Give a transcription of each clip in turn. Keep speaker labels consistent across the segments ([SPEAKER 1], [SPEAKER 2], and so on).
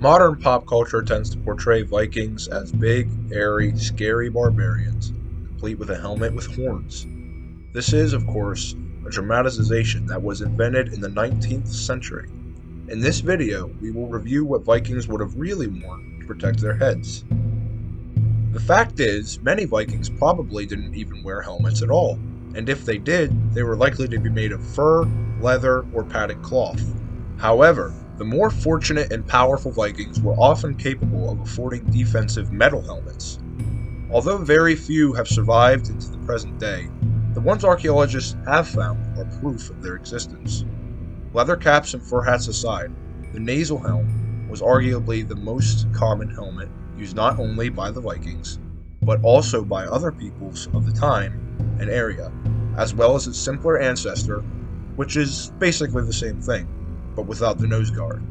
[SPEAKER 1] Modern pop culture tends to portray Vikings as big, airy, scary barbarians, complete with a helmet with horns. This is, of course, a dramatization that was invented in the 19th century. In this video, we will review what Vikings would have really worn to protect their heads. The fact is, many Vikings probably didn't even wear helmets at all, and if they did, they were likely to be made of fur, leather, or padded cloth. However, the more fortunate and powerful Vikings were often capable of affording defensive metal helmets. Although very few have survived into the present day, the ones archaeologists have found are proof of their existence. Leather caps and fur hats aside, the nasal helm was arguably the most common helmet used not only by the Vikings, but also by other peoples of the time and area, as well as its simpler ancestor, which is basically the same thing, but without the nose guard.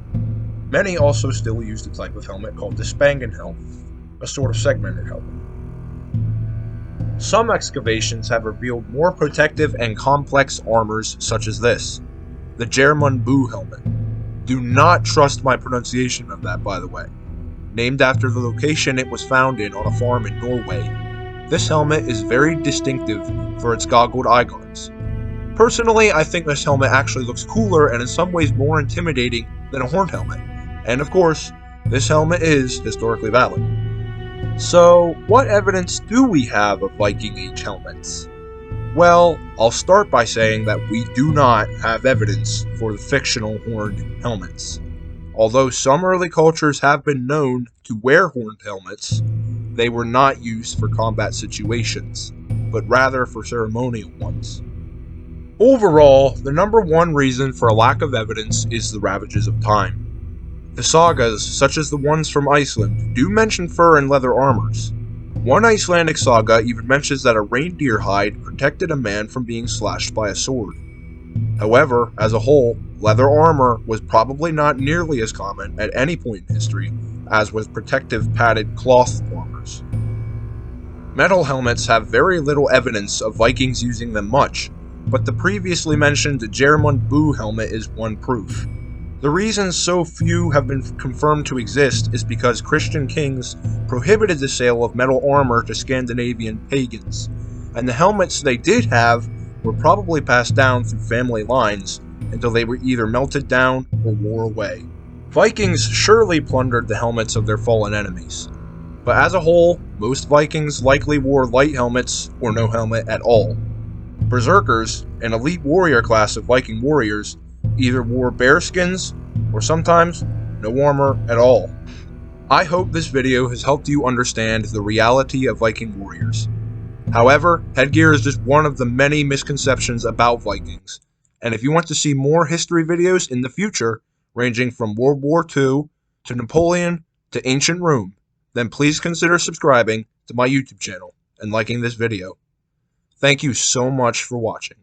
[SPEAKER 1] Many also still use the type of helmet called the Spangen helm, a sort of segmented helmet. Some excavations have revealed more protective and complex armors such as this, the Germund Boo helmet. Do not trust my pronunciation of that, by the way. Named after the location it was found in on a farm in Norway. This helmet is very distinctive for its goggled eye guards. Personally, I think this helmet actually looks cooler and in some ways more intimidating than a horned helmet. And of course, this helmet is historically valid. So, what evidence do we have of Viking Age helmets? Well, I'll start by saying that we do not have evidence for the fictional horned helmets. Although some early cultures have been known to wear horned helmets, they were not used for combat situations, but rather for ceremonial ones. Overall, the number one reason for a lack of evidence is the ravages of time. The sagas, such as the ones from Iceland, do mention fur and leather armors. One Icelandic saga even mentions that a reindeer hide protected a man from being slashed by a sword. However, as a whole, leather armor was probably not nearly as common at any point in history as was protective padded cloth armors. Metal helmets have very little evidence of Vikings using them much, but the previously mentioned Germund Boo helmet is one proof. The reason so few have been confirmed to exist is because Christian kings prohibited the sale of metal armor to Scandinavian pagans, and the helmets they did have were probably passed down through family lines until they were either melted down or wore away. Vikings surely plundered the helmets of their fallen enemies, but as a whole, most Vikings likely wore light helmets or no helmet at all. Berserkers, an elite warrior class of Viking warriors, either wore bearskins or sometimes no armor at all. I hope this video has helped you understand the reality of Viking warriors. However, headgear is just one of the many misconceptions about Vikings, and if you want to see more history videos in the future, ranging from World War II to Napoleon to ancient Rome, then please consider subscribing to my YouTube channel and liking this video. Thank you so much for watching.